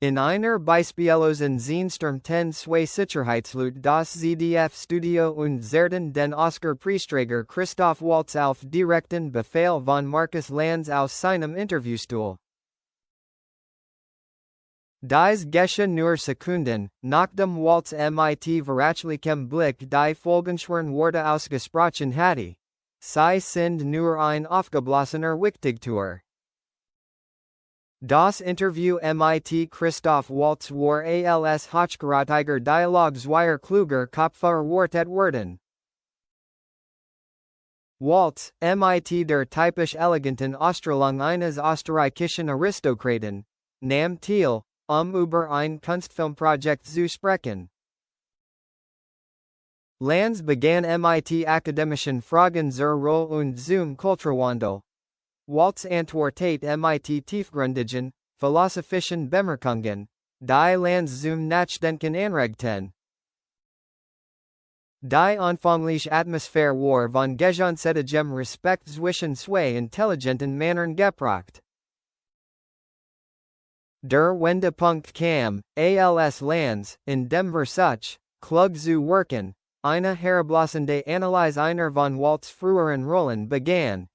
In einer Beispiellosen Zehnsturm 10 Sicherheitslut das ZDF-Studio und zerrten den Oscar-Preisträger Christoph Waltz auf direkten Befehl von Markus Lanz aus seinem Interviewstuhl. Dies geschah nur Sekunden, nachdem Waltz mit verrätschlichem Blick die folgenschweren Worte ausgesprochen hatte. Sie sind nur ein aufgeblasener Wichtigtuer. Das Interview mit Christoph Waltz war als hochkarätiger Dialog zweier kluger Kopfer erwartet worden. Waltz, mit der typisch eleganten Ausstrahlung eines österreichischen Aristokraten, nahm teil, über ein Kunstfilmprojekt zu sprechen. Lanz begann mit akademischen Fragen zur Rolle und zum Kulturwandel. Waltz antwortete mit tiefgründigen, philosophischen Bemerkungen, die Lanz zum Nachdenken anregten. Die anfängliche Atmosphäre war von gegenseitigem Respekt zwischen zwei intelligenten Männern geprägt. Der Wendepunkt kam, als Lanz, in dem Versuch, klug zu wirken, eine herablassende Analyse einer von Waltz früheren Rollen begann.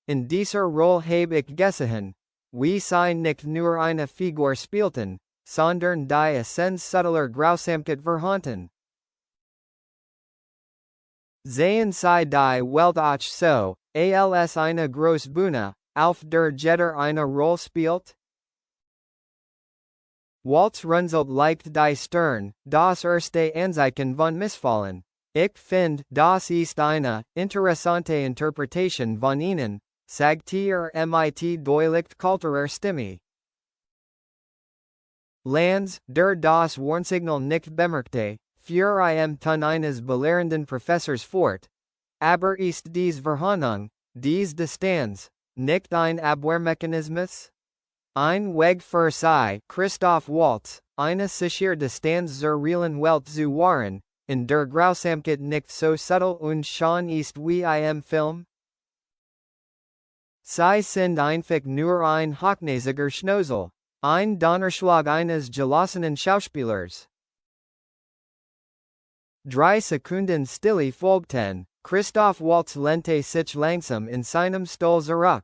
In dieser Rolle habe ich gesehen, wie sie nicht nur eine Figur spielten, sondern die Essenz subtler Grausamkeit verhandelten. Sehen Sie die Welt auch so, als eine Großbühne, auf der jeder eine Rolle spielt? Waltz runzelt leicht die Stirn, das erste Anzeichen von Missfallen. Ich finde, das ist eine interessante Interpretation von Ihnen, sagte mit deutlich kulturer Stimme. Lanz, der das Warnsignal nicht bemerkte, fuhr Ton eines belehrenden Professors fort. Aber ist dies Verhandlung, dies Distanz, nicht ein Abwehrmechanismus? Ein Weg für Sie, Christoph Waltz, eine sichere Distanz zur realen Welt zu wahren, in der Grausamkeit nicht so subtil und schön ist wie im Film? Sie sind einfach nur ein hochnäsiger Schnösel, ein Donnerschlag eines gelassenen Schauspielers. 3 Sekunden Stille folgten, Christoph Waltz lehnte sich langsam in seinem Stuhl zurück.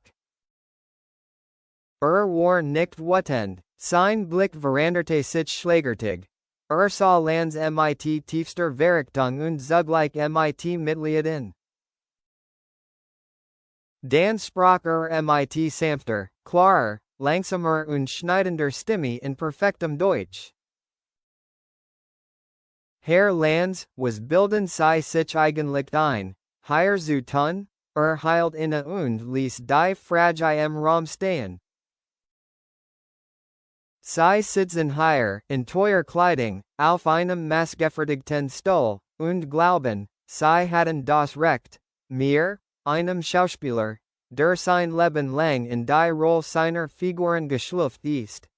War nicht wütend, sein Blick veränderte sich schlagartig. Sah Lanz mit tiefster Verachtung und zugleich mit Mitleid. Dann sprach mit sanfter, klarer, langsamer und schneidender Stimme in perfektem Deutsch. Herr Lanz, was bilden Sie sich eigentlich ein, hier zu tun? Hielt inne und ließ die Frage im Raum stehen. Sie sitzen hier, in teuer Kleidung, auf einem maßgefertigten Stuhl, und glauben, Sie hatten das Recht, mir, einem Schauspieler, der sein Leben lang in die Rolle seiner Figuren geschlüpft ist,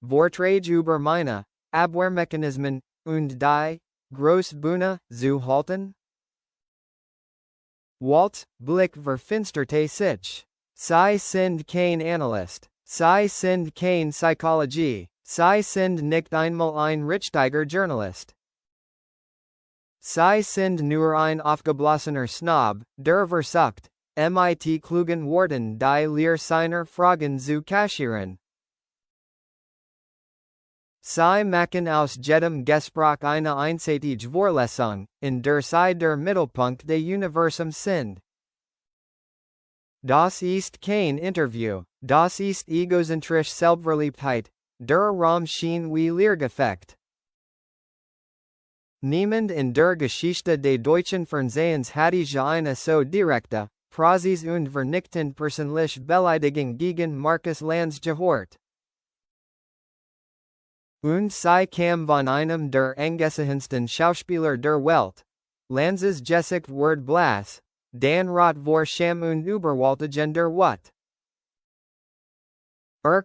Vorträge über meine Abwehrmechanismen und die Großbühne zu halten? Waltz' Blick verfinsterte sich. Sie sind kein Analyst. Sie sind kein Psychologie. Sie sind nicht einmal ein richtiger Journalist. Sie sind nur ein aufgeblasener Snob, der versucht, mit klugen Worten die Lehre seiner Fragen zu kaschieren. Sie machen aus jedem Gespräch eine einseitige Vorlesung, in der Sie der Mittelpunkt des Universums sind. Das ist kein Interview, das ist egozentrisch Selbstverliebtheit, der Raum schien wie Lehrgefecht. Niemand in der Geschichte des deutschen Fernsehens hatte je eine so direkte, präzise und vernichtend persönliche Beleidigung gegen Markus Lanz gehört. Und sie kam von einem der angesehensten Schauspieler der Welt. Lanz's Gesicht wurde blass, dann rot vor Scham und überwältigend Wut.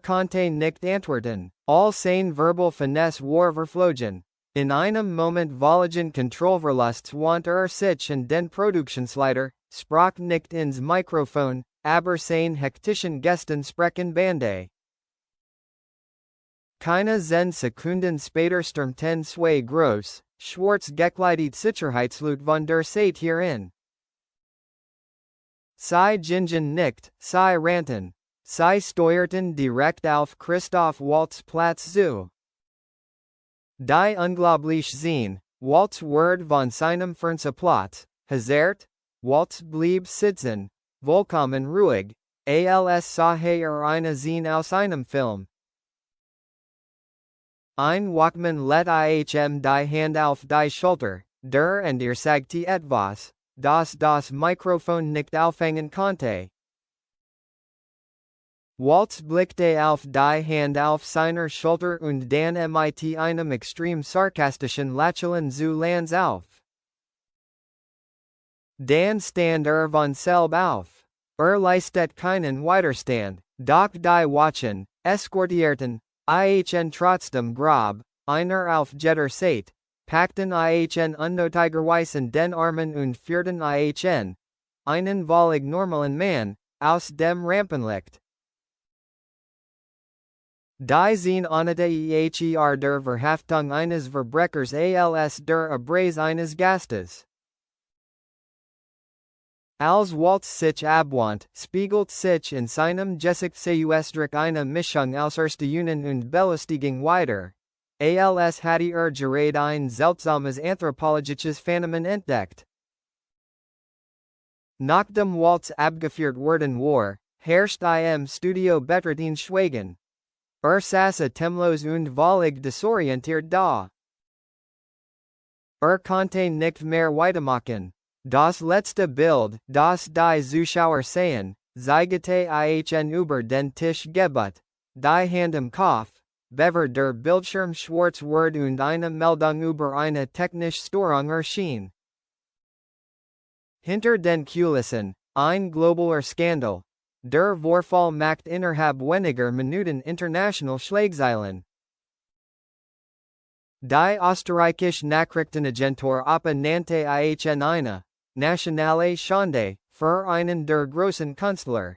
Konnte nicht antworten, all seine verbal Finesse war verflogen. In einem Moment volligen Kontrollverlusts wandte sich an den Produktionsleiter, sprach nicht ins Mikrofon, aber seine hektischen Gästen sprechen Bande. Keine Zen Sekunden später stürmten zwei groß, schwarz gekleidet Sicherheitsleute von der Seite hierin. Sie gingen nicht, sie rannten. Sie steuerten direkt auf Christoph Waltz Platz zu. Die unglaublich sehen, Waltz Word von seinem Fernsehplatz, hazert, Waltz blieb sitzen, vollkommen ruhig, als sah eine Szene aus einem Film. Ein Walkman let ihm die Hand auf die Schulter, und sagte etwas, das Mikrofon nicht aufhängen konnte. Waltz blickte auf die Hand auf seiner Schulter und dann mit einem extrem sarkastischen Lächeln zu Lanz auf. Dann stand von selb auf. Leistet keinen Widerstand, doch die Wachen, eskortierten, ihn trotzdem grob, einer auf jeder Seite, packten ihn unnötigerweise den Armen und führten einen völlig normalen Mann, aus dem Rampenlicht. Die Zehn Onete der Verhaftung eines Verbrechers als der Abreise eines Gastes. Als Waltz sich abwandt, spiegelt sich in seinem Gesicht zuerst eine Mischung aus Erstaunen und Belustigung wider. Als hatte gerade ein seltsames anthropologisches Phänomen entdeckt. Nachdem Waltz abgeführt worden war, herrscht im Studio Betrachten Schweigen. Saß atemlos und völlig desorientiert da. Konnte nicht mehr weitermachen. Das letzte Bild, das die Zuschauer sehen, zeigte ihn über den Tisch gebeugt, die Hand im Kopf, bevor der Bildschirm schwarz wurde und eine Meldung über eine technische Störung erschien. Hinter den Kulissen, ein globaler Skandal. Der Vorfall macht innerhalb weniger Minuten international Schlagzeilen. Die österreichische Nachrichtenagentur nannte ihn eine nationale Schande für einen der großen Künstler.